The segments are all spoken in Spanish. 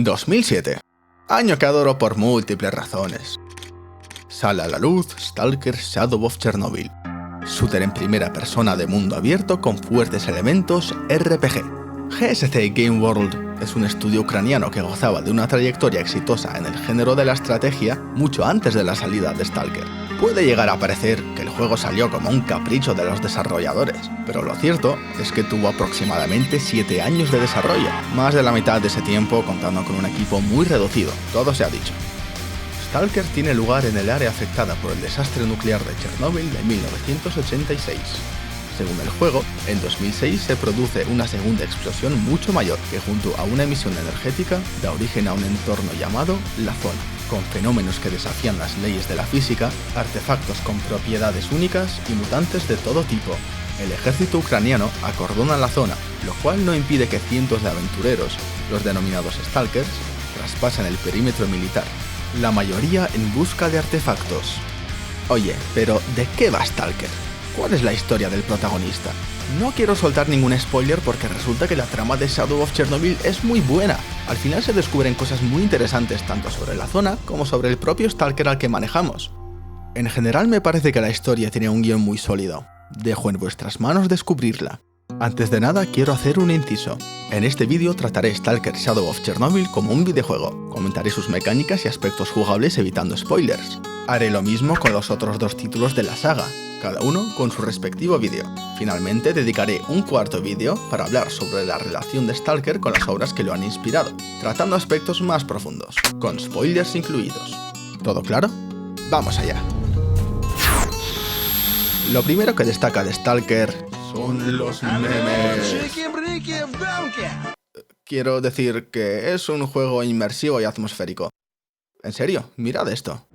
2007. Año que adoro por múltiples razones. Sale a la luz Stalker Shadow of Chernobyl. Shooter en primera persona de mundo abierto con fuertes elementos RPG. GSC Game World es un estudio ucraniano que gozaba de una trayectoria exitosa en el género de la estrategia mucho antes de la salida de Stalker. Puede llegar a parecer que el juego salió como un capricho de los desarrolladores, pero lo cierto es que tuvo aproximadamente 7 años de desarrollo, más de la mitad de ese tiempo contando con un equipo muy reducido, todo se ha dicho. Stalker tiene lugar en el área afectada por el desastre nuclear de Chernóbil de 1986. Según el juego, en 2006 se produce una segunda explosión mucho mayor que junto a una emisión energética da origen a un entorno llamado la Zona, con fenómenos que desafían las leyes de la física, artefactos con propiedades únicas y mutantes de todo tipo. El ejército ucraniano acordona la zona, lo cual no impide que cientos de aventureros, los denominados Stalkers, traspasen el perímetro militar, la mayoría en busca de artefactos. Oye, pero ¿de qué va Stalker? ¿Cuál es la historia del protagonista? No quiero soltar ningún spoiler porque resulta que la trama de Shadow of Chernobyl es muy buena. Al final se descubren cosas muy interesantes tanto sobre la zona como sobre el propio Stalker al que manejamos. En general me parece que la historia tiene un guión muy sólido. Dejo en vuestras manos descubrirla. Antes de nada quiero hacer un inciso. En este vídeo trataré Stalker Shadow of Chernobyl como un videojuego. Comentaré sus mecánicas y aspectos jugables evitando spoilers. Haré lo mismo con los otros 2 títulos de la saga, cada uno con su respectivo vídeo. Finalmente dedicaré un cuarto vídeo para hablar sobre la relación de Stalker con las obras que lo han inspirado, tratando aspectos más profundos, con spoilers incluidos. ¿Todo claro? ¡Vamos allá! Lo primero que destaca de Stalker son los memes. Quiero decir que es un juego inmersivo y atmosférico. En serio, mirad esto.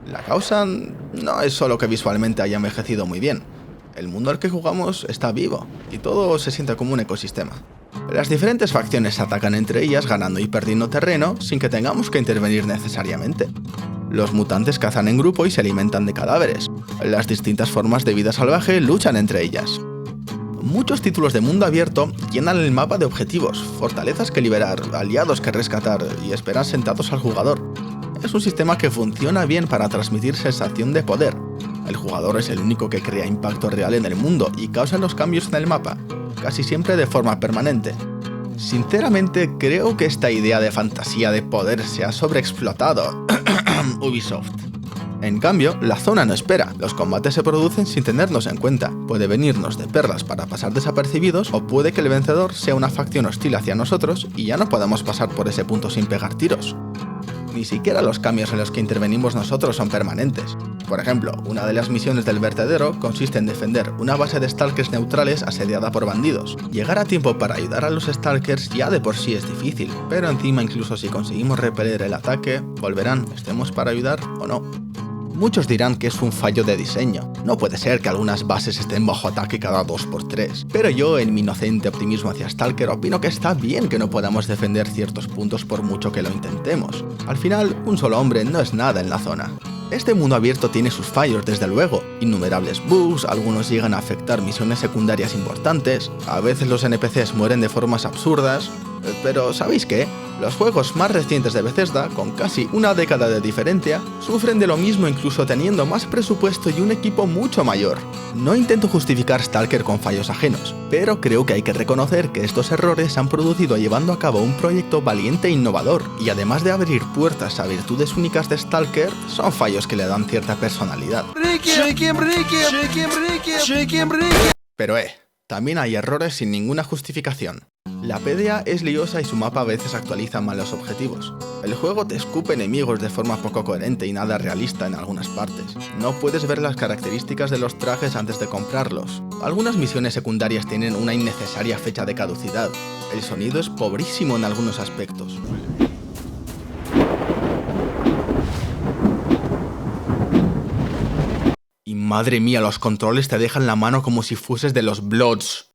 La causa no es solo que visualmente haya envejecido muy bien. El mundo al que jugamos está vivo, y todo se siente como un ecosistema. Las diferentes facciones se atacan entre ellas ganando y perdiendo terreno sin que tengamos que intervenir necesariamente. Los mutantes cazan en grupo y se alimentan de cadáveres. Las distintas formas de vida salvaje luchan entre ellas. Muchos títulos de mundo abierto llenan el mapa de objetivos, fortalezas que liberar, aliados que rescatar y esperan sentados al jugador. Es un sistema que funciona bien para transmitir sensación de poder. El jugador es el único que crea impacto real en el mundo y causa los cambios en el mapa, casi siempre de forma permanente. Sinceramente, creo que esta idea de fantasía de poder se ha sobreexplotado. Ubisoft. En cambio, la zona no espera. Los combates se producen sin tenernos en cuenta. Puede venirnos de perlas para pasar desapercibidos o puede que el vencedor sea una facción hostil hacia nosotros y ya no podamos pasar por ese punto sin pegar tiros. Ni siquiera los cambios en los que intervenimos nosotros son permanentes. Por ejemplo, una de las misiones del vertedero consiste en defender una base de Stalkers neutrales asediada por bandidos. Llegar a tiempo para ayudar a los Stalkers ya de por sí es difícil, pero encima incluso si conseguimos repeler el ataque, volverán, estemos para ayudar o no. Muchos dirán que es un fallo de diseño. No puede ser que algunas bases estén bajo ataque cada 2×3. Pero yo, en mi inocente optimismo hacia Stalker, opino que está bien que no podamos defender ciertos puntos por mucho que lo intentemos. Al final, un solo hombre no es nada en la zona. Este mundo abierto tiene sus fallos, desde luego. Innumerables bugs, algunos llegan a afectar misiones secundarias importantes, a veces los NPCs mueren de formas absurdas. Pero ¿sabéis qué? Los juegos más recientes de Bethesda, con casi una década de diferencia, sufren de lo mismo incluso teniendo más presupuesto y un equipo mucho mayor. No intento justificar Stalker con fallos ajenos, pero creo que hay que reconocer que estos errores se han producido llevando a cabo un proyecto valiente e innovador, y además de abrir puertas a virtudes únicas de Stalker, son fallos que le dan cierta personalidad. Pero también hay errores sin ninguna justificación. La PDA es liosa y su mapa a veces actualiza mal los objetivos. El juego te escupe enemigos de forma poco coherente y nada realista en algunas partes. No puedes ver las características de los trajes antes de comprarlos. Algunas misiones secundarias tienen una innecesaria fecha de caducidad. El sonido es pobrísimo en algunos aspectos. Y madre mía, los controles te dejan la mano como si fueses de los Bloods.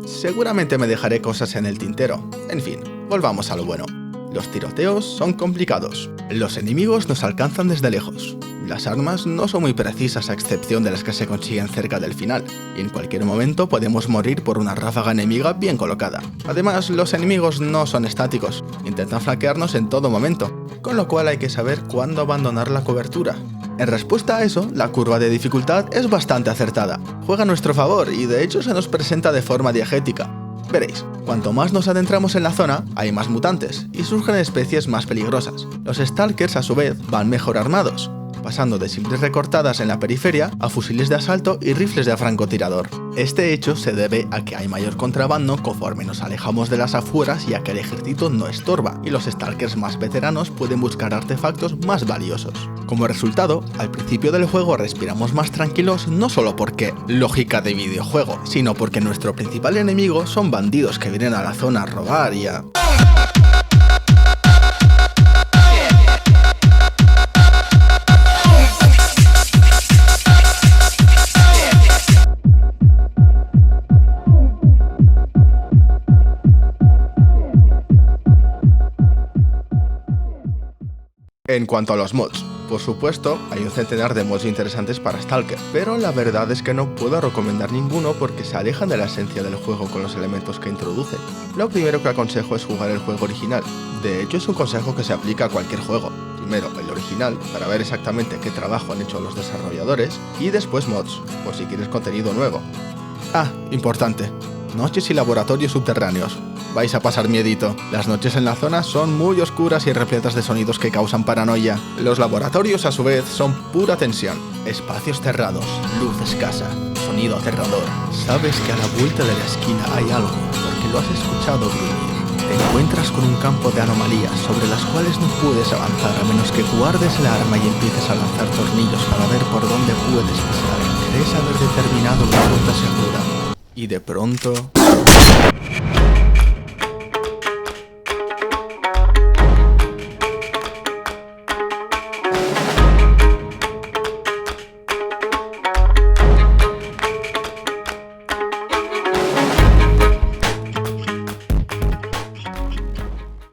Seguramente me dejaré cosas en el tintero. En fin, volvamos a lo bueno. Los tiroteos son complicados. Los enemigos nos alcanzan desde lejos. Las armas no son muy precisas a excepción de las que se consiguen cerca del final, y en cualquier momento podemos morir por una ráfaga enemiga bien colocada. Además, los enemigos no son estáticos, intentan flanquearnos en todo momento, con lo cual hay que saber cuándo abandonar la cobertura. En respuesta a eso, la curva de dificultad es bastante acertada, juega a nuestro favor y de hecho se nos presenta de forma diegética. Veréis, cuanto más nos adentramos en la zona, hay más mutantes y surgen especies más peligrosas. Los Stalkers a su vez van mejor armados, pasando de simples recortadas en la periferia a fusiles de asalto y rifles de francotirador. Este hecho se debe a que hay mayor contrabando conforme nos alejamos de las afueras y a que el ejército no estorba, y los Stalkers más veteranos pueden buscar artefactos más valiosos. Como resultado, al principio del juego respiramos más tranquilos no solo porque lógica de videojuego, sino porque nuestro principal enemigo son bandidos que vienen a la zona a robar y a... En cuanto a los mods, por supuesto, hay un centenar de mods interesantes para Stalker, pero la verdad es que no puedo recomendar ninguno porque se alejan de la esencia del juego con los elementos que introducen. Lo primero que aconsejo es jugar el juego original. De hecho, es un consejo que se aplica a cualquier juego. Primero el original, para ver exactamente qué trabajo han hecho los desarrolladores, y después mods, por si quieres contenido nuevo. Ah, importante. Noches y laboratorios subterráneos. Vais a pasar miedito. Las noches en la zona son muy oscuras y repletas de sonidos que causan paranoia. Los laboratorios a su vez son pura tensión. Espacios cerrados, luz escasa, sonido aterrador. Sabes que a la vuelta de la esquina hay algo, porque lo has escuchado gruñir. Te encuentras con un campo de anomalías sobre las cuales no puedes avanzar a menos que guardes la arma y empieces a lanzar tornillos para ver por dónde puedes pasar. Crees haber determinado una ruta segura. Y de pronto...